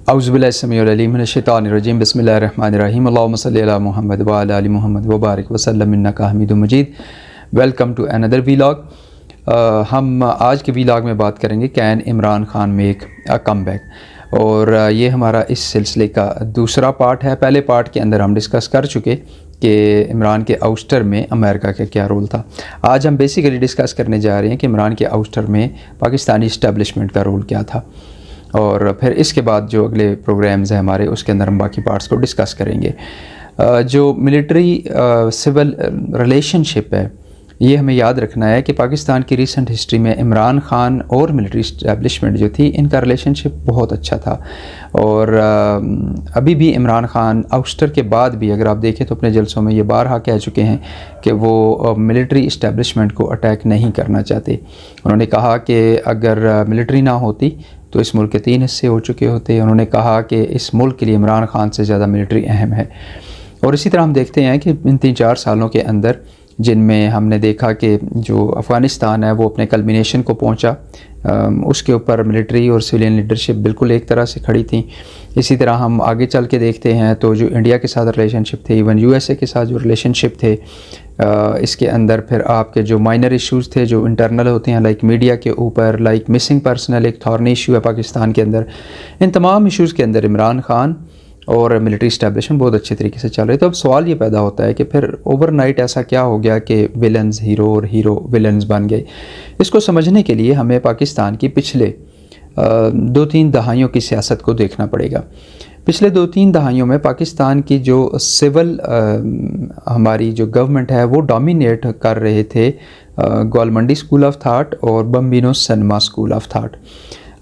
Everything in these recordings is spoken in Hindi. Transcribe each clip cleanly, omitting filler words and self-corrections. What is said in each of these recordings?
औज़ुबिल्लाहिस्समीउल-अलीम मिनश्शैतानिर्रजीम बिस्मिल्लाहिर्रहमानिर्रहीम अल्लाहुम्मा सल्लि अला मुहम्मद व अला आलि मुहम्मद व बारिक वसल्लम इन्नका हमीदुम मजीद। Welcome to another vlog. हम आज के वीलॉग में बात करेंगे can Imran Khan make a comeback, और ये हमारा इस सिलसिले का दूसरा पार्ट है। पहले पार्ट के अंदर हम डिस्कस कर चुके कि इमरान के आउस्टर में अमेरिका का क्या रोल था। आज हम बेसिकली डिस्कस करने जा रहे हैं कि इमरान के आउस्टर में पाकिस्तानी इस्टेब्लिशमेंट का रोल क्या था, और फिर इसके बाद जो अगले प्रोग्राम्स हैं हमारे उसके अंदर हम बाकी पार्ट्स को डिस्कस करेंगे। जो मिलिट्री सिविल रिलेशनशिप है, ये हमें याद रखना है कि पाकिस्तान की रिसेंट हिस्ट्री में इमरान खान और मिलिट्री इस्टेब्लिशमेंट जो थी, इनका रिलेशनशिप बहुत अच्छा था। और अभी भी इमरान खान आउस्टर के बाद भी अगर आप देखें तो अपने जलसों में ये बारहा कह चुके हैं कि वो मिलिट्री इस्टेब्लिशमेंट को अटैक नहीं करना चाहते। उन्होंने कहा कि अगर मिलिट्री ना होती तो इस मुल्क के 3 हिस्से हो चुके होते। उन्होंने कहा कि इस मुल्क के लिए इमरान खान से ज़्यादा मिलिट्री अहम है। और इसी तरह हम देखते हैं कि इन 3-4 सालों के अंदर जिनमें हमने देखा कि जो अफ़गानिस्तान है वो अपने कल्मिनेशन को पहुंचा, उसके ऊपर मिलिट्री और सिविलियन लीडरशिप बिल्कुल एक तरह से खड़ी थी। इसी तरह हम आगे चल के देखते हैं तो जो इंडिया के साथ रिलेशनशिप थे, इवन यूएसए के साथ जो रिलेशनशिप थे, इसके अंदर फिर आपके जो माइनर इश्यूज़ थे जो इंटरनल होते हैं, लाइक मीडिया के ऊपर, लाइक मिसिंग पर्सनल एक थॉर्नी इशू है पाकिस्तान के अंदर। इन तमाम इश्यूज़ के अंदर इमरान खान और मिलिट्री इस्टेब्लिशमेंट बहुत अच्छे तरीके से चल रहे। तो अब सवाल ये पैदा होता है कि फिर ओवरनाइट ऐसा क्या हो गया कि विलन्स हीरो और हीरो विलन्स बन गए। इसको समझने के लिए हमें पाकिस्तान की पिछले 2-3 दहाइयों की सियासत को देखना पड़ेगा। पिछले 2-3 दहाइयों में पाकिस्तान की जो सिविल हमारी जो गवर्नमेंट है वो डोमिनेट कर रहे थे गोलमंडी स्कूल ऑफ थाट और बम्बिनो सनमा स्कूल ऑफ थाट।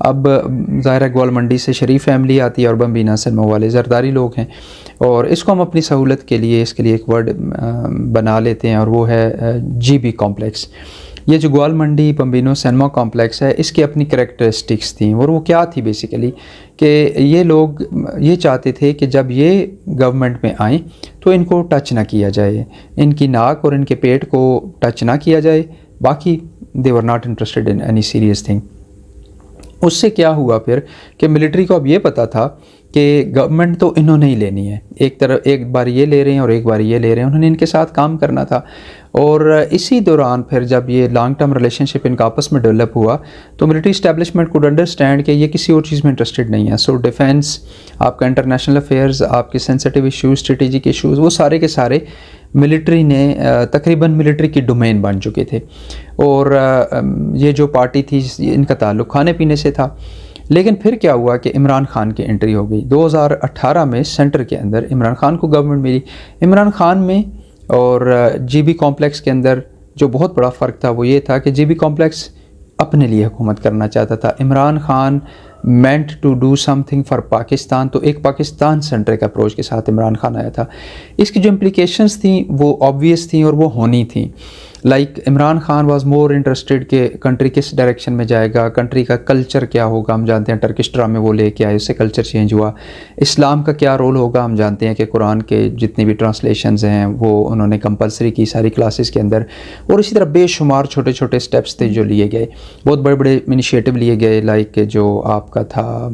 अब ज़ाहिर गोलमंडी से शरीफ फैमिली आती है और बम्बिना सनमा वाले ज़रदारी लोग हैं, और इसको हम अपनी सहूलत के लिए इसके लिए एक वर्ड बना लेते हैं और वो है जीबी कॉम्प्लेक्स। ये जो गोलमंडी बम्बिनो सनमा कॉम्प्लेक्स है, इसकी अपनी करैक्टरिस्टिक्स थी, और वो क्या थी बेसिकली कि ये लोग ये चाहते थे कि जब ये गवर्नमेंट में आएँ तो इनको टच ना किया जाए, इनकी नाक और इनके पेट को टच ना किया जाए, बाकी they were not interested in any serious thing. उससे क्या हुआ फिर कि मिलिट्री को अब ये पता था कि गवर्नमेंट तो इन्होंने ही लेनी है, एक बार ये ले रहे हैं और एक बार ये ले रहे हैं, उन्होंने इनके साथ काम करना था। और इसी दौरान फिर जब ये लॉन्ग टर्म रिलेशनशिप इनका आपस में डेवलप हुआ तो मिलिट्री इस्टेब्लिशमेंट कुड अंडरस्टैंड कि ये किसी और चीज़ में इंटरेस्टेड नहीं है। सो डिफेंस, आपका इंटरनेशनल अफेयर्स, आपके सेंसिटिव इश्यूज़, स्ट्रेटेजिक इश्यूज़, वो सारे के सारे मिलिट्री ने तकरीबन मिलिट्री की डोमेन बन चुके थे। और ये जो पार्टी थी इनका ताल्लुक़ खाने पीने से था। लेकिन फिर क्या हुआ कि इमरान खान की एंट्री हो गई 2018 में। सेंटर के अंदर इमरान खान को गवर्नमेंट मिली। इमरान खान में और जीबी कॉम्प्लेक्स के अंदर जो बहुत बड़ा फ़र्क था वो ये था कि जीबी कॉम्प्लेक्स अपने लिए हुकूमत करना चाहता था। Imran Khan meant to do something for Pakistan, तो एक पाकिस्तान सेंट्रिक अप्रोच के साथ इमरान खान आया था। इसकी जो इम्प्लिकेशंस थी वो ऑब्वियस थी और वो होनी थी। Like Imran Khan was more interested कि कंट्री किस डायरेक्शन में जाएगा, कंट्री का कल्चर क्या होगा। हम जानते हैं टर्किश ड्रामे वो लेके आए, उससे कल्चर चेंज हुआ। इस्लाम का क्या रोल होगा, हम जानते हैं कि कुरान के जितनी भी ट्रांसलेशंस हैं वो उन्होंने कंपलसरी की सारी क्लासेस के अंदर। और इसी तरह बेशुमार छोटे छोटे स्टेप्स थे जो लिए गए, बहुत बड़े बड़े इनिशिएटिव लिए गए। लाइक जो आपका था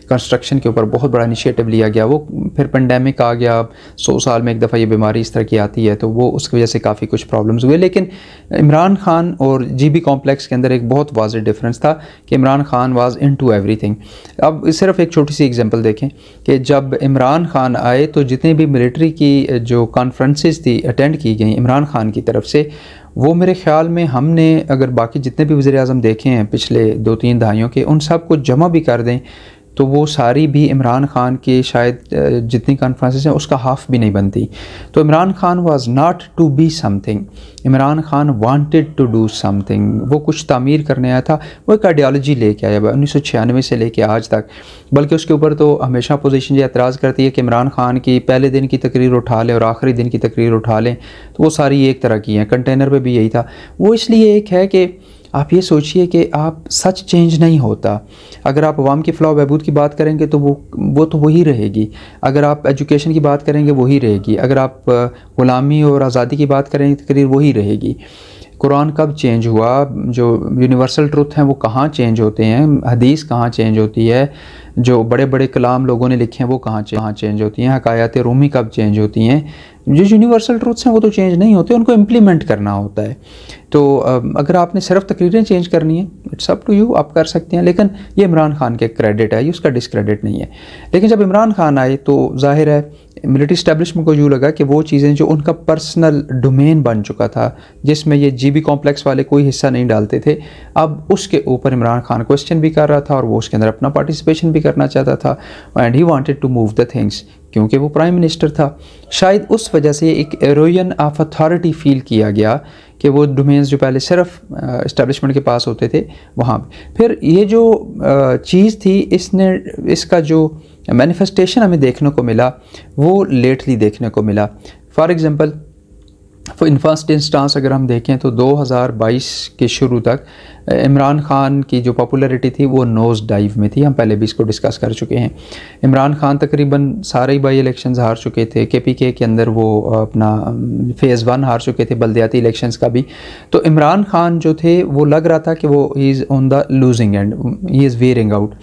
कंस्ट्रक्शन के ऊपर बहुत बड़ा इनिशिएटिव लिया गया। वो फिर पेंडेमिक आ गया, 100 साल में एक दफ़ा ये बीमारी इस तरह की आती है, तो वो उसकी वजह से काफ़ी कुछ प्रॉब्लम्स हुए। लेकिन इमरान खान और जीबी कॉम्प्लेक्स के अंदर एक बहुत वाज़ेह डिफरेंस था कि Imran Khan was into everything. अब सिर्फ एक छोटी सी एग्जांपल देखें कि जब इमरान खान आए तो जितनी भी मिलिट्री की जो कॉन्फ्रेंसेस थी अटेंड की गई इमरान खान की तरफ से, वो मेरे ख़्याल में हमने अगर बाकी जितने भी वज़ीर-ए-आज़म देखे हैं पिछले 2-3 दहाइयों के, उन सब को जमा भी कर दें तो वो सारी भी इमरान खान के शायद जितनी कॉन्फ्रेंसेस हैं उसका हाफ भी नहीं बनती। तो Imran Khan was not to be something, Imran Khan wanted to do something. वो कुछ तामीर करने आया था, वो एक आइडियालॉजी लेके आया 1996 से लेके आज तक। बल्कि उसके ऊपर तो हमेशा अपोजिशन ये एतराज़ करती है कि इमरान खान की पहले दिन की तकरीर उठा लें और आखिरी दिन की तकरीर उठा लें, तो वो सारी एक तरह की हैं। कंटेनर पर भी यही था। वो इसलिए एक है कि आप ये सोचिए कि आप सच चेंज नहीं होता। अगर आप अवाम की फ़लाह बहबूद की बात करेंगे तो वो तो वही रहेगी। अगर आप एजुकेशन की बात करेंगे वही रहेगी। अगर आप ग़ुलामी और आज़ादी की बात करेंगे तकरीर वही रहेगी। कुरान कब चेंज हुआ, जो यूनिवर्सल ट्रुथ हैं वो कहाँ चेंज होते हैं, हदीस कहाँ चेंज होती है, जो बड़े बड़े कलाम लोगों ने लिखे हैं वो कहाँ चेंज होती हैं, हकायत रूमी कब चेंज होती हैं। जो यूनिवर्सल ट्रुथ्स हैं वो तो चेंज नहीं होते, उनको इम्प्लीमेंट करना होता है। तो अगर आपने सिर्फ तकरीरें चेंज करनी है, इट्स अप टू यू, आप कर सकते हैं, लेकिन ये इमरान खान के क्रेडिट है, ये उसका डिसक्रेडिट नहीं है। लेकिन जब इमरान खान आए तो जाहिर है मिलिट्री इस्टेब्लिशमेंट को यूँ लगा कि वो चीज़ें जो उनका पर्सनल डोमेन बन चुका था, जिसमें ये GB कॉम्प्लेक्स वाले कोई हिस्सा नहीं डालते थे, अब उसके ऊपर इमरान खान क्वेश्चन भी कर रहा था और वो उसके अंदर अपना पार्टिसिपेशन भी करना चाहता था। And he wanted to move the things, क्योंकि वो प्राइम मिनिस्टर था। शायद उस वजह से एक एरोजन ऑफ अथॉरिटी फील किया गया कि वो डोमेन्स जो पहले सिर्फ इस्टेब्लिशमेंट के पास होते थे वहाँ फिर ये जो चीज़ थी, इसका जो मैनिफेस्टेशन हमें देखने को मिला वो लेटली देखने को मिला। For example in first instance अगर हम देखें तो 2022 के शुरू तक इमरान खान की जो पॉपुलैरिटी थी वो नोज़ डाइव में थी। हम पहले भी इसको डिस्कस कर चुके हैं। इमरान खान तकरीबन सारे बाई इलेक्शंस हार चुके थे, KPK के अंदर वो अपना फ़ेज़ 1 हार चुके थे, बल्दियाती इलेक्शंस का भी। तो इमरान खान जो थे वो लग रहा था कि वो he is on the losing and, he is wearing out.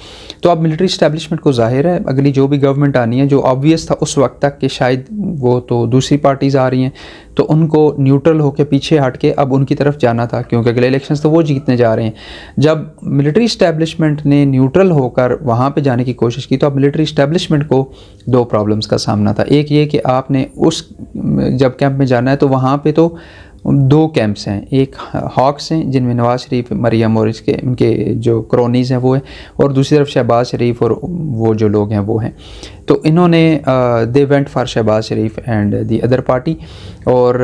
तो अब मिलिट्री इस्टेब्लिशमेंट को जाहिर है अगली जो भी गवर्नमेंट आनी है, जो ऑब्वियस था उस वक्त तक कि शायद वो तो दूसरी पार्टीज़ आ रही हैं, तो उनको न्यूट्रल होकर पीछे हट के अब उनकी तरफ जाना था, क्योंकि अगले इलेक्शंस तो वो जीतने जा रहे हैं। जब मिलिट्री इस्टेब्लिशमेंट ने न्यूट्रल होकर वहाँ पे जाने की कोशिश की तो अब मिलिट्री इस्टेब्लिशमेंट को दो प्रॉब्लम्स का सामना था। एक ये कि आपने उस जब कैंप में जाना है तो वहाँ पे तो दो कैंप्स हैं, एक हॉक्स हैं जिनमें नवाज शरीफ, मरियम और इसके उनके जो क्रोनीज़ हैं वो हैं, और दूसरी तरफ शहबाज शरीफ और वो जो लोग हैं वो हैं। तो इन्होंने they went for Shahbaz Sharif and the other party. और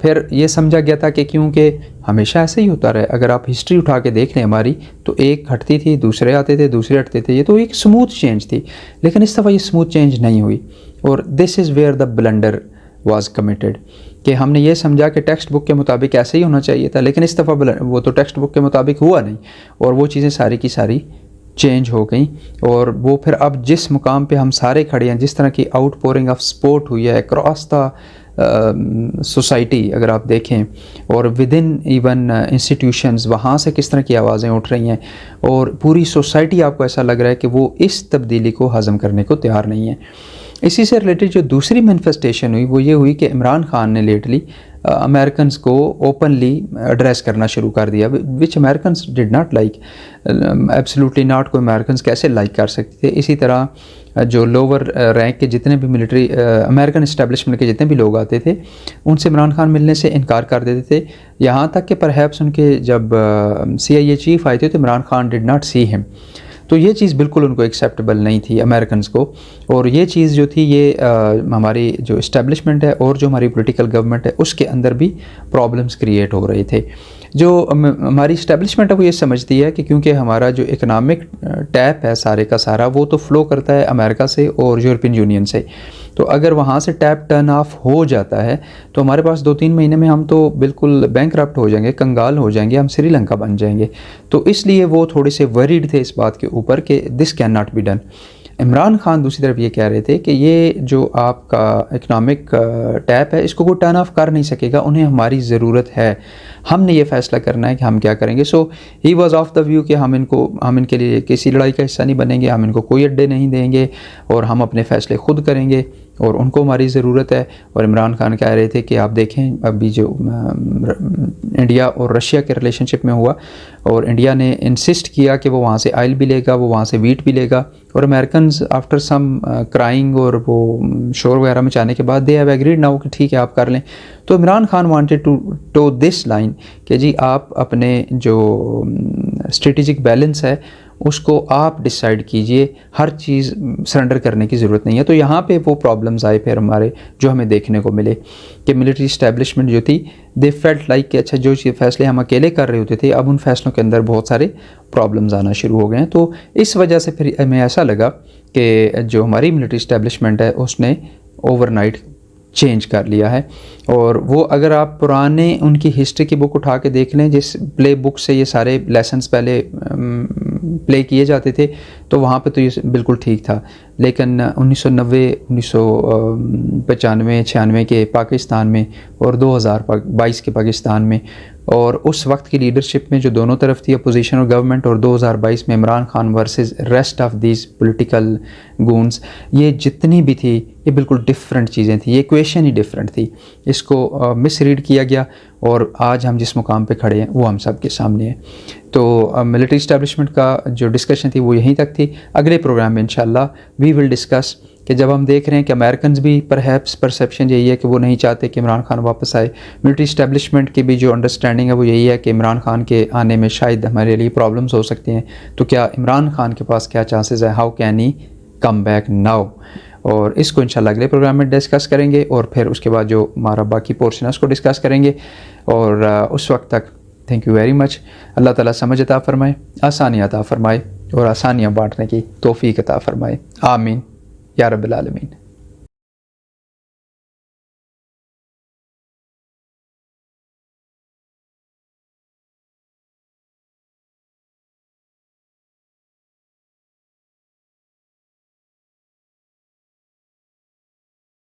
फिर ये समझा गया था कि क्योंकि हमेशा ऐसे ही होता रहा, अगर आप हिस्ट्री उठा के देख लें हमारी, तो एक हटती थी, दूसरे आते थे, दूसरे हटते थे, ये तो एक स्मूथ चेंज थी। लेकिन इस दफ़ा ये स्मूथ चेंज नहीं हुई, और this is where the blunder was committed कि हमने ये समझा कि टेक्स्ट बुक के मुताबिक ऐसे ही होना चाहिए था, लेकिन इस दफ़ा वो तो टेक्स्ट बुक के मुताबिक हुआ नहीं, और वो चीज़ें सारी की सारी चेंज हो गई। और वो फिर अब जिस मुकाम पे हम सारे खड़े हैं, जिस तरह की आउटपोरिंग ऑफ सपोर्ट हुई है अक्रॉस द सोसाइटी अगर आप देखें, और विद इन इवन इंस्टीट्यूशंस, वहाँ से किस तरह की आवाज़ें उठ रही हैं, और पूरी सोसाइटी आपको ऐसा लग रहा है कि वो इस तब्दीली को हज़म करने को तैयार नहीं है। इसी से रिलेटेड जो दूसरी मैनिफेस्टेशन हुई वो ये हुई कि इमरान खान ने लेटली अमेरिकन्स को ओपनली एड्रेस करना शुरू कर दिया, which Americans did not like, absolutely not. कोई अमेरिकन्स कैसे लाइक कर सकते थे। इसी तरह जो लोअर रैंक के जितने भी मिलिट्री अमेरिकन इस्टेब्लिशमेंट के जितने भी लोग आते थे, उनसे इमरान खान मिलने से इनकार कर देते थे। यहाँ तक कि परहैप्स उनके जब CIA चीफ आए थे तो Imran Khan did not see him. तो ये चीज़ बिल्कुल उनको एक्सेप्टेबल नहीं थी अमेरिकन्स को। और ये चीज़ जो थी ये हमारी जो इस्टेब्लिशमेंट है और जो हमारी पॉलिटिकल गवर्नमेंट है उसके अंदर भी प्रॉब्लम्स क्रिएट हो रहे थे। जो हमारी इस्टेब्लिशमेंट है वो ये समझती है कि क्योंकि हमारा जो इकनॉमिक टैप है सारे का सारा वो तो फ़्लो करता है अमेरिका से और यूरोपियन यूनियन से, तो अगर वहाँ से टैप टर्न ऑफ हो जाता है तो हमारे पास 2-3 महीने में हम तो बिल्कुल बैंकरप्ट हो जाएंगे, कंगाल हो जाएंगे, हम श्रीलंका बन जाएंगे। तो इसलिए वो थोड़े से वरीड थे इस बात के ऊपर कि this can not be done. Imran Khan दूसरी तरफ ये कह रहे थे कि ये जो आपका इकनॉमिक टैप है इसको कोई टर्न ऑफ कर नहीं सकेगा, उन्हें हमारी ज़रूरत है, हमने ये फ़ैसला करना है कि हम क्या करेंगे। So he was of the view कि हम इनके लिए किसी लड़ाई का हिस्सा नहीं बनेंगे, हम इनको कोई अड्डे नहीं देंगे और हम अपने फ़ैसले खुद करेंगे और उनको हमारी ज़रूरत है। और इमरान खान कह रहे थे कि आप देखें अभी जो इंडिया और रशिया के रिलेशनशिप में हुआ, और इंडिया ने इंसिस्ट किया कि वो वहाँ से ऑयल भी लेगा, वो वहाँ से वीट भी लेगा, और अमेरिकन्स आफ्टर सम क्राइंग और वो शोर वगैरह मचाने के बाद दे हैव एग्रीड नाउ कि ठीक है आप कर लें। तो Imran Khan wanted to toe this line कि जी आप अपने जो स्ट्रेटेजिक बैलेंस है उसको आप डिसाइड कीजिए, हर चीज़ सरेंडर करने की ज़रूरत नहीं है। तो यहाँ पे वो प्रॉब्लम्स आए फिर हमारे जो हमें देखने को मिले कि मिलिट्री इस्टेब्लिशमेंट जो थी दे फेल्ट लाइक कि अच्छा जो फैसले हम अकेले कर रहे होते थे अब उन फैसलों के अंदर बहुत सारे प्रॉब्लम्स आना शुरू हो गए हैं। तो इस वजह से फिर हमें ऐसा लगा कि जो हमारी मिलिट्री इस्टेब्लिशमेंट है उसने ओवरनाइट चेंज कर लिया है। और वो अगर आप पुराने उनकी हिस्ट्री की बुक उठा के देख लें, जिस प्ले बुक से ये सारे लेसन्स पहले प्ले किए जाते थे, तो वहाँ पे तो ये बिल्कुल ठीक था। लेकिन 1990, 1995, 96 के पाकिस्तान में और 2022 के पाकिस्तान में और उस वक्त की लीडरशिप में जो दोनों तरफ थी, अपोजिशन और गवर्नमेंट, और 2022 में Imran Khan versus rest of these political goons, ये जितनी भी थी ये बिल्कुल डिफरेंट चीज़ें थी, ये इक्वेशन ही डिफरेंट थी। इसको मिसरीड किया गया और आज हम जिस मुकाम पे खड़े हैं वो हम सब के सामने है। तो मिलिट्री इस्टेब्लिशमेंट का जो डिस्कशन थी वो यहीं तक थी। अगले प्रोग्राम में इंशाल्लाह वी विल डिस्कस कि जब हम देख रहे हैं कि अमेरिकन भी परहैप्स परसेप्शन यही है कि वो नहीं चाहते कि इमरान खान वापस आए, मिलिट्री इस्टेब्लिशमेंट की भी जो अंडरस्टैंडिंग है वो यही है कि इमरान खान के आने में शायद हमारे लिए प्रॉब्लम्स हो सकती हैं, तो क्या इमरान खान के पास क्या चांसेस है, how can he come back now. और इसको इंशाल्लाह अगले प्रोग्राम में डिस्कस करेंगे और फिर उसके बाद जो हमारा बाकी पोर्शन है उसको डिस्कस करेंगे। और उस वक्त तक थैंक यू वेरी मच। अल्लाह ताला समझ अता फ़रमाए, आसानियाँ अता फ़रमाए और आसानियाँ बांटने की तौफ़ीक अता फ़रमाए। आमीन या रब्बिल आलमीन।